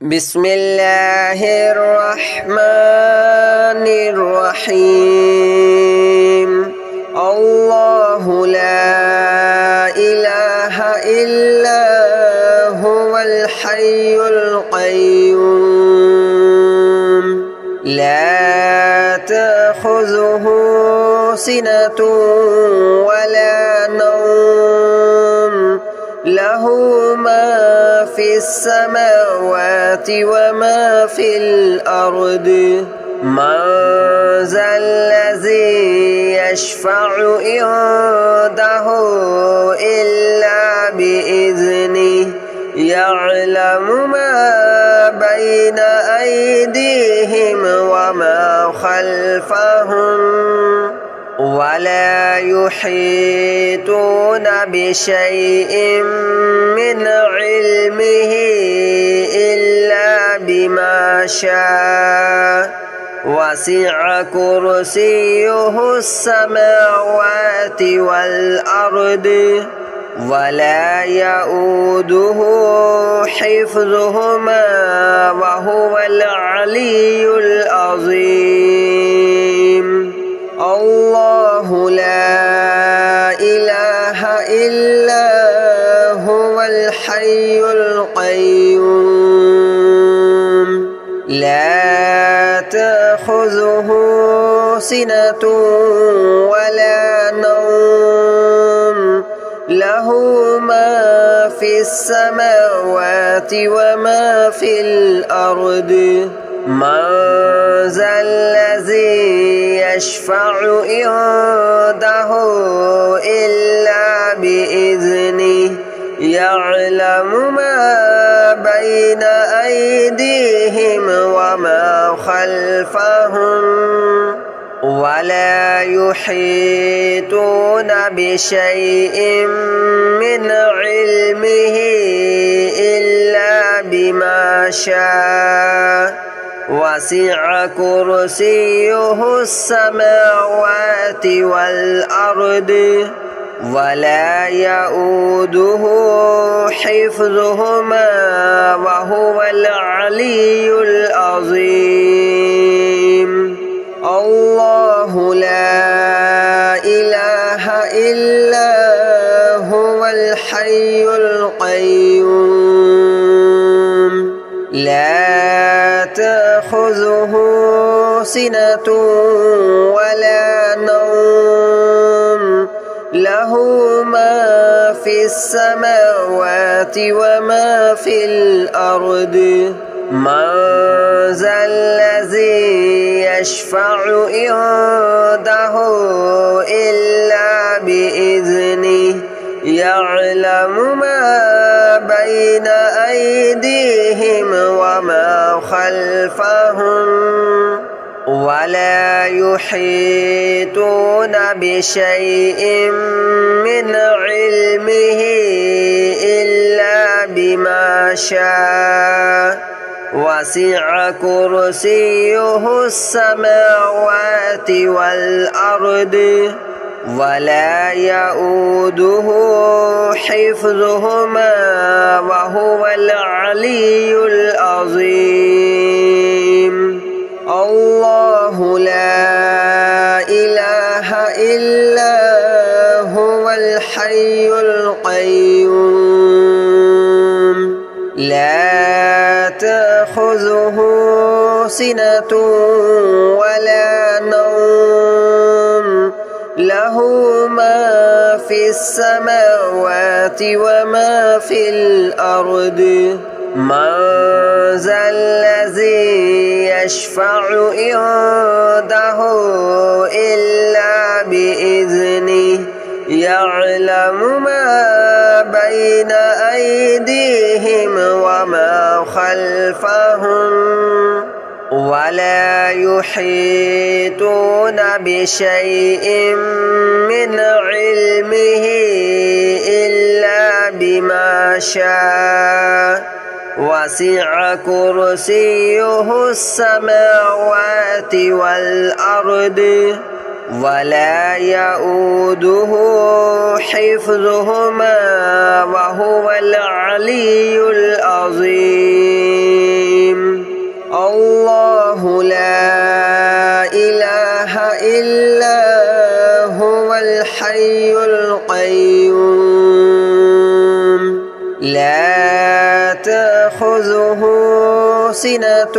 بسم الله الرحمن الرحيم الله لا إله إلا هو الحي القيوم لا تأخذه سنة ولا نوم له ما في السماوات وما في الأرض من ذا الذي يشفع عنده إلا بإذنه يعلم ما بين أيديهم وما خلفهم ولا يحيطون بشيء من علمه إلا بما شاء وسع كرسيه السماوات والأرض ولا يؤوده حفظهما وهو العلي العظيم الله لا إله إلا هو الحي القيوم لا تأخذه سنة ولا نوم له ما في السماوات وما في الأرض من ذا الذي يشفع عنده إلا بإذنه يعلم ما بين أيديهم وما خلفهم ولا يحيطون بشيء من علمه إلا بما شاء وسع كرسيه السماوات والأرض ولا يؤوده حفظهما وهو العلي العظيم الله لا إله إلا هو الحي القيوم لا تأخذه سنة ولا نوم له ما في السماوات وما في الأرض من ذا الذي يشفع عنده إلا بإذنه يعلم ما بين أيديهم وما خلفهم ولا يحيطون بشيء من علمه إلا بما شاء وسع كرسيه السماوات والأرض ولا يؤوده حفظهما وهو العلي العظيم الله لا إله إلا هو الحي القيوم لا تأخذه سنة ولا نوم له ما في السماوات وما في الأرض من ذا الذي يشفع عنده إلا بإذنه يعلم ما بين أيديهم وما خلفهم ولا يحيطون بشيء من علمه إلا بما شاء وسع كرسيه السماوات والأرض ولا يؤوده حفظهما وهو العلي العظيم. تأخذه سنة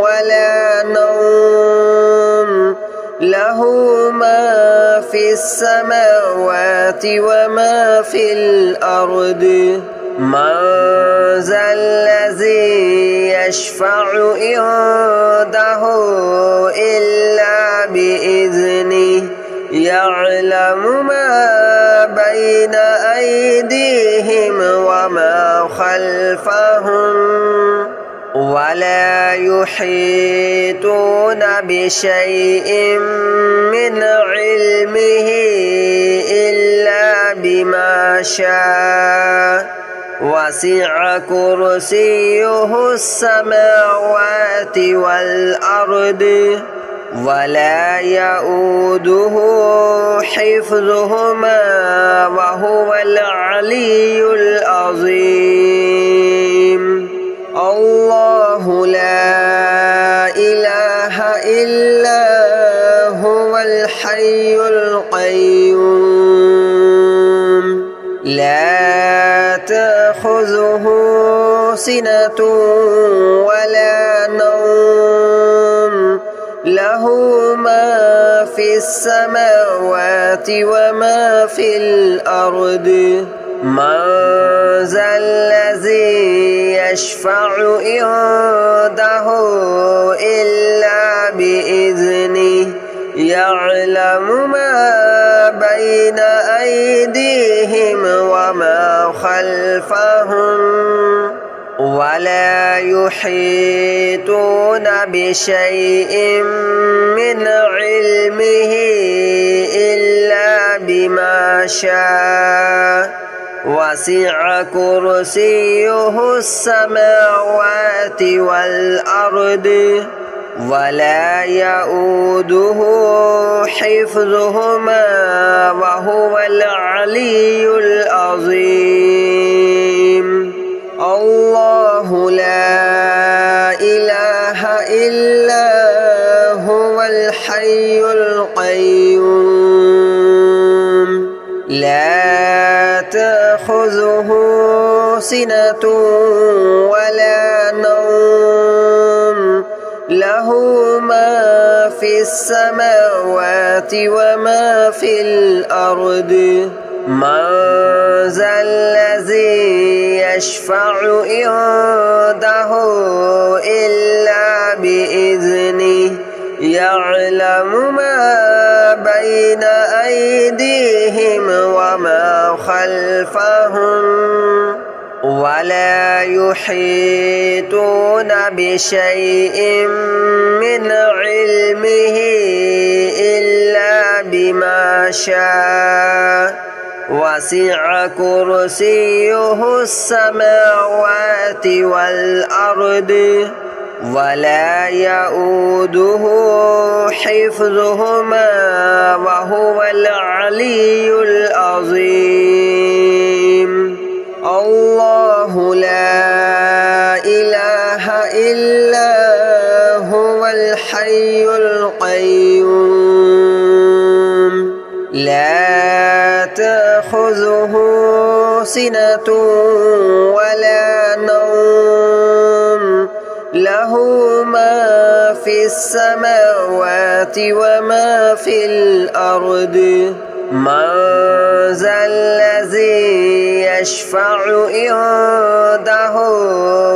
ولا نوم له ما في السماوات وما في الأرض من ذا الذي يشفع عنده إلا بإذنه يعلم ما بين أيديهم وما خلفهم ولا يحيطون بشيء من علمه إلا بما شاء وسع كرسيه السماوات والأرض ولا يؤوده حفظهما وهو العلي العظيم الله لا إله إلا هو الحي القيوم لا تأخذه سنة ولا نوم له ما في السماوات وما في الأرض من ذا الذي يشفع عنده إلا بإذنه يعلم ما بين أيديهم وما خلفهم ولا يحيطون بشيء من علمه إلا بما شاء وسع كرسيه السماوات والأرض ولا يؤوده حفظهما وهو العلي العظيم الله لا إله إلا هو الحي القيوم لا تأخذه سنة ولا نوم له ما في السماوات وما في الأرض من ذا الذي يشفع عنده إلا بإذنه يعلم ما بين أيديهم وما خلفهم ولا يحيطون بشيء من علمه إلا بما شاء وسع كرسيه السماوات والأرض ولا يؤوده حفظهما وهو العلي العظيم الله لا إله إلا هو الحي القيوم لا تأخذه سنة ولا نوم له ما في السماوات وما في الأرض من ذا الذي يشفع عنده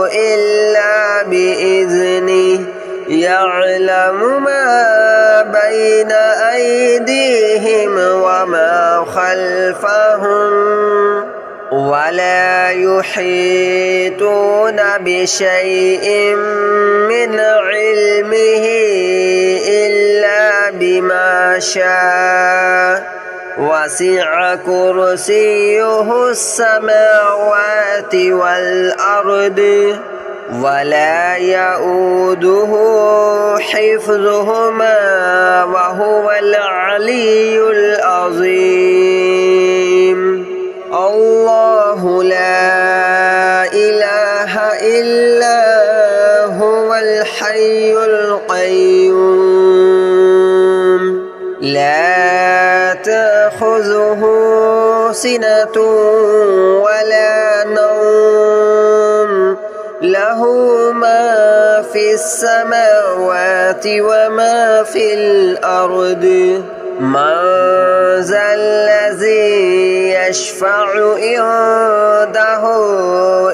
إلا بإذنه يعلم ما بين أيديهم وما خلفهم ولا يحيطون بشيء من علمه إلا بما شاء وسع كرسيه السماوات والأرض ولا يؤوده حفظهما وهو العلي العظيم الله لا إله إلا هو الحي القيوم لا تأخذه سنة ولا نوم له له ما في السماوات وما في الأرض من ذا الذي يشفع عنده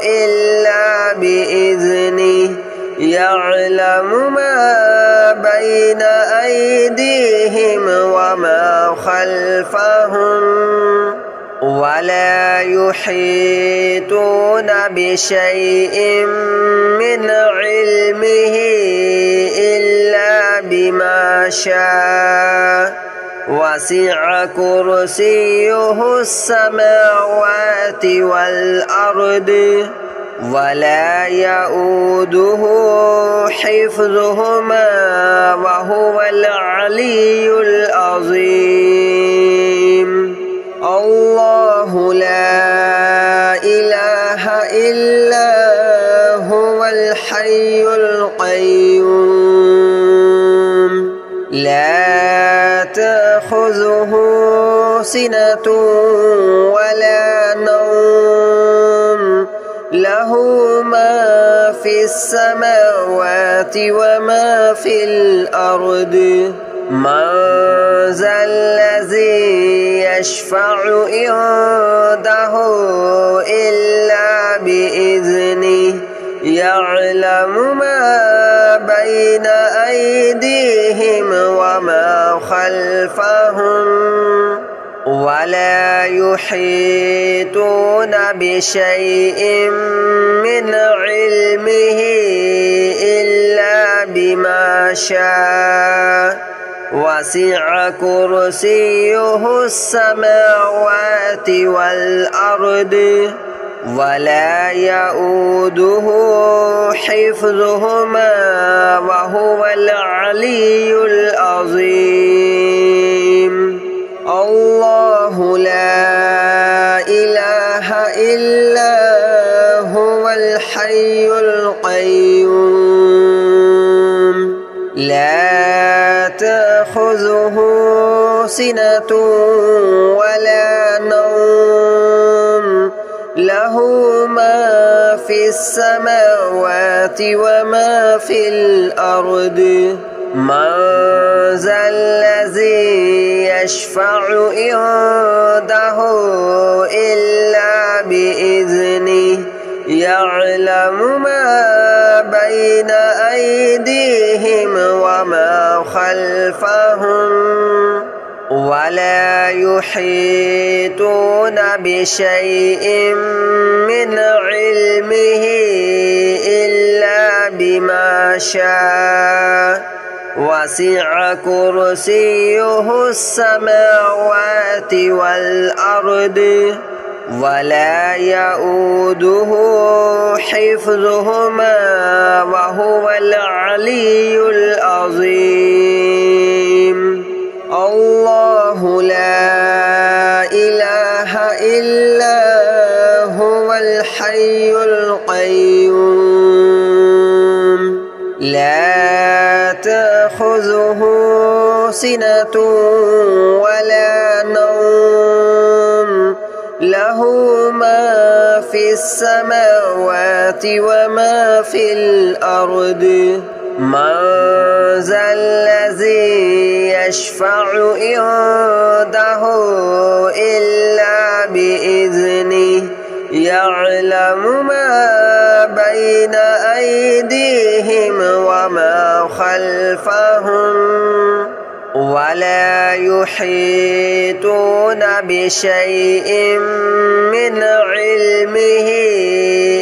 إلا بإذنه يعلم ما بين أيديهم وما خلفهم ولا يحيطون بشيء من علمه إلا بما شاء وسع كرسيه السماوات والأرض ولا يؤوده حفظهما وهو العلي العظيم الله لا إله إلا هو الحي القيوم لا تأخذه سنة ولا نوم له ما في السماوات وما في الأرض من ذا الذي يشفع عنده إلا بإذنه يعلم ما بين أيديهم وما خلفهم ولا يحيطون بشيء من علمه إلا بما شاء وسع كرسيه السماوات والأرض ولا يؤوده حفظهما وهو العلي العظيم الله لا إله إلا هو الحي القيوم لا تأخذه سنة ولا نوم له ما في السماوات وما في الأرض من ذا الذي يشفع عنده إلا بإذنه يعلم ما بين أيديهم وما خلفهم ولا يحيطون بشيء من علمه إلا بما شاء وسع كرسيه السماوات والأرض ولا يؤوده حفظهما وهو العلي العظيم الله لا إله إلا هو الحي القيوم لا تأخذه سنة ولا نوم له ما في السماوات وما في الأرض من ذا الذي يشفع عنده إلا بإذنه يعلم ما بين أيديهم وما خلفهم ولا يحيطون بشيء من علمه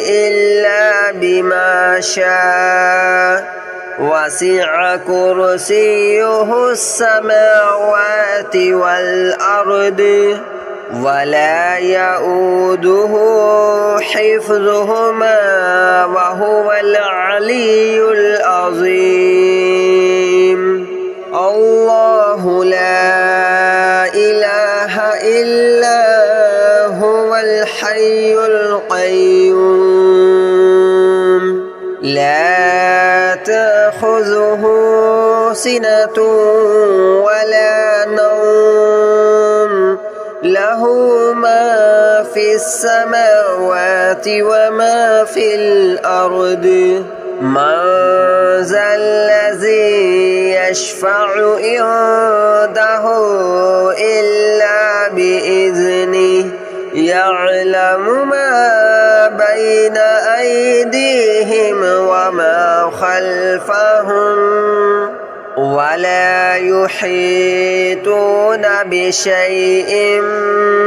إلا بما شاء وسع كرسيه السماوات والأرض ولا يؤوده حفظهما وهو العلي العظيم الله لا إله إلا هو الحي القيوم لا تأخذه سنة ولا نوم له له ما في السماوات وما في الأرض من ذا الذي يشفع عنده إلا بإذنه يعلم ما بين أيديهم وما خلفهم ولا يحيطون بشيء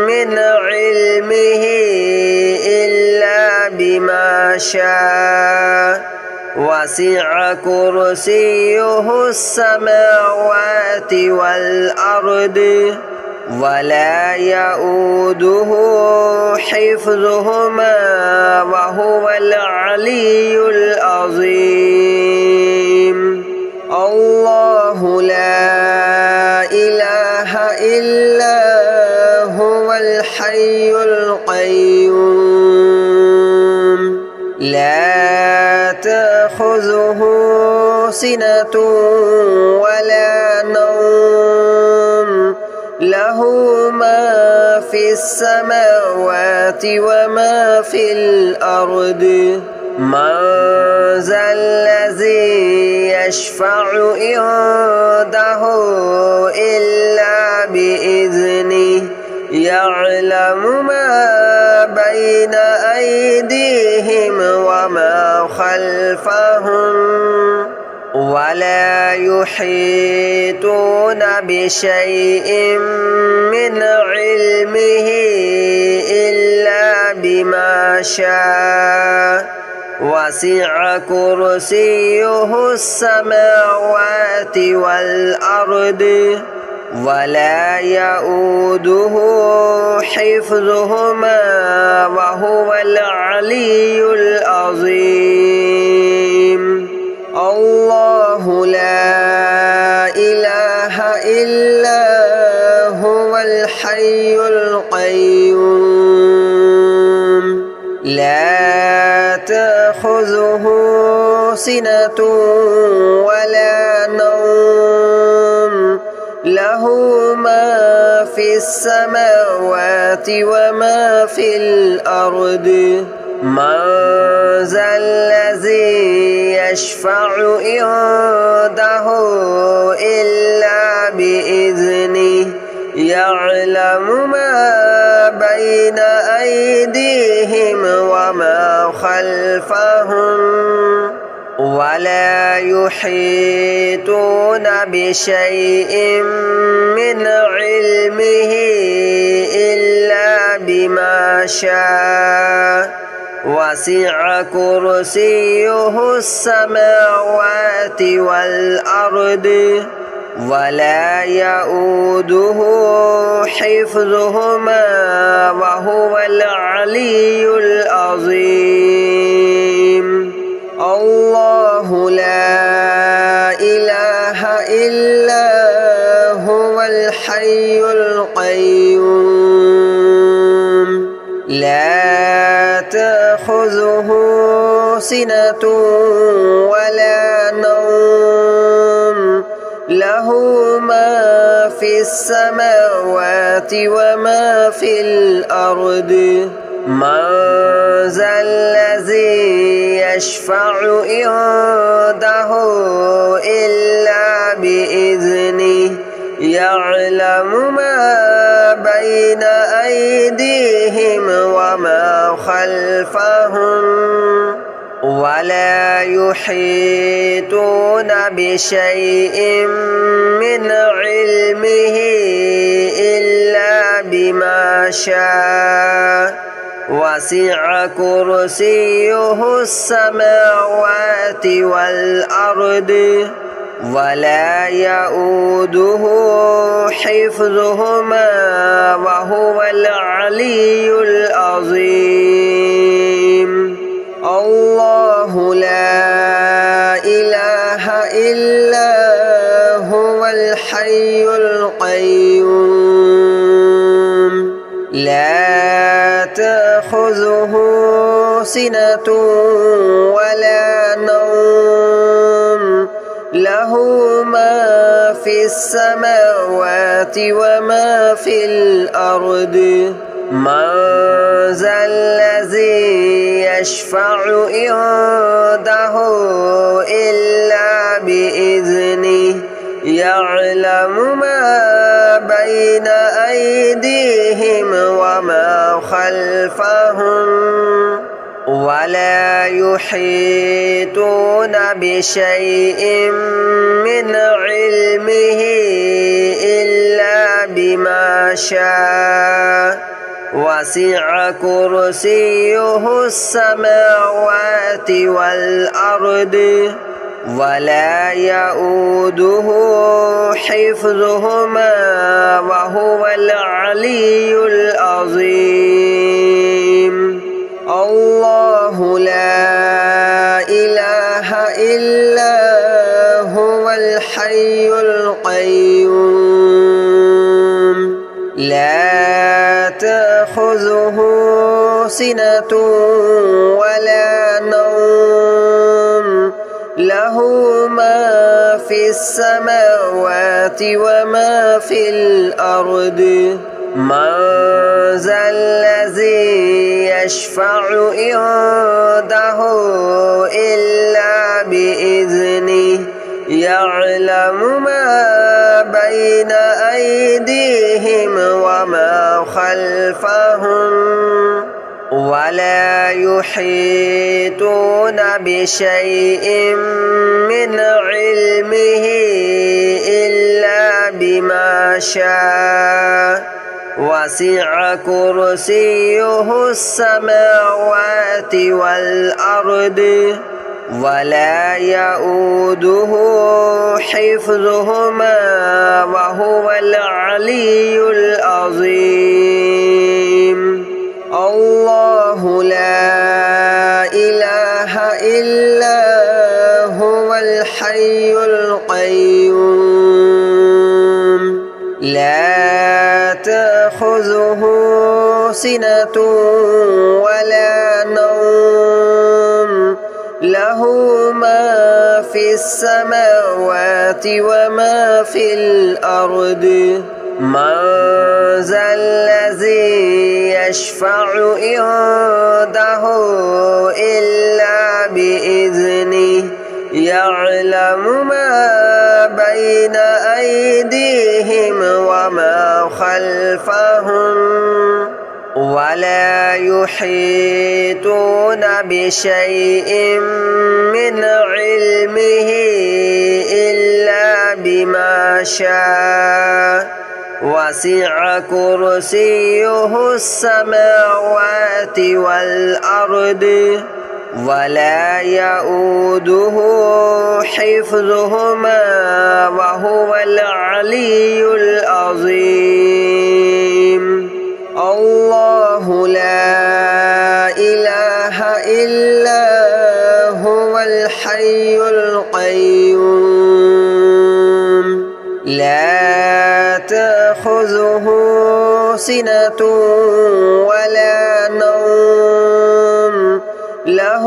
من علمه إلا بما شاء وسع كرسيه السماوات والأرض ولا يؤوده حفظهما وهو العلي العظيم الله لا إله إلا هو الحي القيوم لا تأخذه سنة ولا نوم له ما في السماوات وما في الأرض من ذا الذي يشفع عنده إلا بإذنه يعلم ما بين أيديهم وما خلفهم ولا يحيطون بشيء من علمه إلا بما شاء وسع كرسيه السماوات والأرض ولا يؤوده حفظهما وهو العلي العظيم الله لا إله إلا هو الحي القيوم لا تأخذه سنة ولا نوم له ما في السماوات وما في الأرض من ذا الذي يشفع عنده إلا بإذنه يعلم ما بين أيديهم وما خلفهم ولا يحيطون بشيء من علمه إلا بما شاء وسع كرسيه السماوات والأرض ولا يؤوده حفظهما وهو العلي العظيم الله لا إله إلا هو الحي القيوم لا تأخذه سنة ولا نوم له ما في السماوات وما في الأرض من ذا الذي يشفع عنده إلا بإذنه يعلم ما بين أيديهم وما خلفهم ولا يحيطون بشيء من علمه إلا بما شاء وسع كرسيه السماوات والأرض ولا يؤوده حفظهما وهو العلي العظيم الله لا إله إلا هو الحي القيوم لا تأخذه سنة ولا نوم له ما في السماوات وما في الأرض من ذا الذي يشفع عنده إلا بإذنه يعلم ما بين أيديهم وما خلفهم ولا يحيطون بشيء من علمه إلا بما شاء وسع كرسيه السماوات والأرض ولا يؤوده حفظهما وهو العلي العظيم الله لا إله إلا هو الحي القيوم لا تأخذه سنة ولا نوم له ما في السماوات وما في الأرض من ذا الذي يشفع عنده إلا بإذنه يعلم ما بين أيديهم وما خلفهم ولا يحيطون بشيء من علمه إلا بما شاء وسع كرسيه السماوات والأرض ولا يؤوده حفظهما وهو العلي العظيم الله لا إله إلا هو الحي القيوم لا تأخذه سنة ولا نوم له ما في السماوات وما في الأرض من ذا الذي يشفع عنده إلا بإذنه يعلم ما بين أيديهم وما خلفهم ولا يحيطون بشيء من علمه إلا بما شاء وسع كرسيه السماوات والأرض ولا يؤوده حفظهما وهو العلي العظيم الله لا إله إلا هو الحي القيوم لا تأخذه سنة ولا نوم له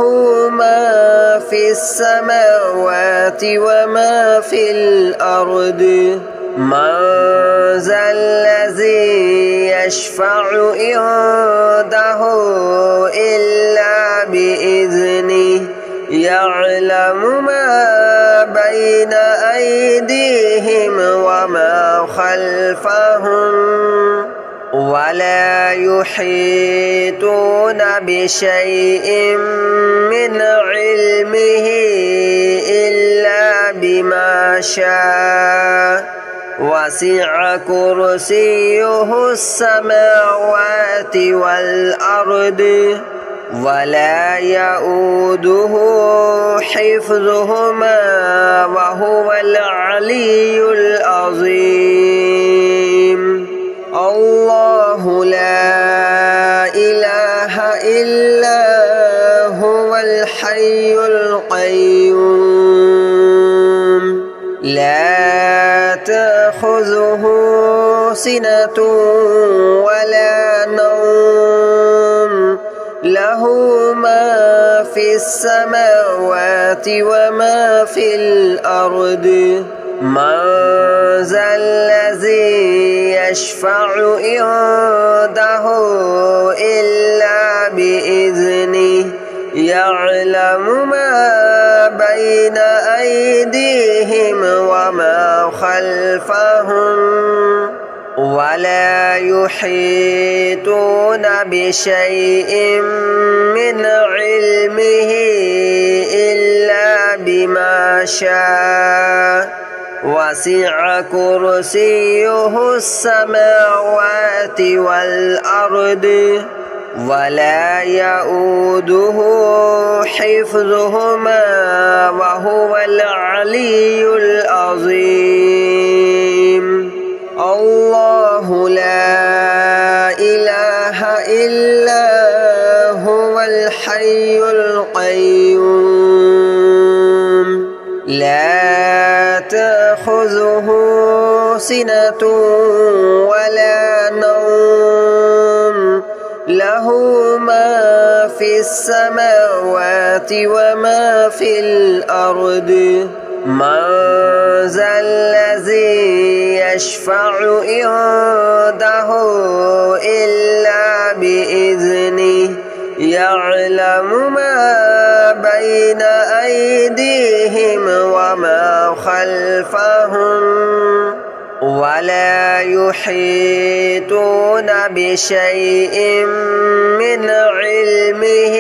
ما في السماوات وما في الأرض من ذا الذي يشفع عنده إلا بإذنه يعلم ما بين أيديهم وما خلفهم ولا يحيطون بشيء من علمه إلا بما شاء وسع كرسيه السماوات والأرض ولا يؤوده حفظهما وهو العلي العظيم الله لا إله إلا هو الحي القيوم لا تأخذه سنة ولا نوم له ما في السماوات وما في الأرض من ذا الذي يشفع عنده إلا بإذنه يعلم ما بين أيديهم وما خلفهم ولا يحيطون بشيء من علمه إلا بما شاء وسع كرسيه السماوات والأرض ولا يؤوده حفظهما وهو العلي العظيم الله لا إله إلا هو الحي القيوم لا تأخذه سنة ولا نوم له ما في السماوات وما في الأرض من ذا الذي يشفع عنده إلا بإذنه يعلم ما بين أيديهم وما خلفهم ولا يحيطون بشيء من علمه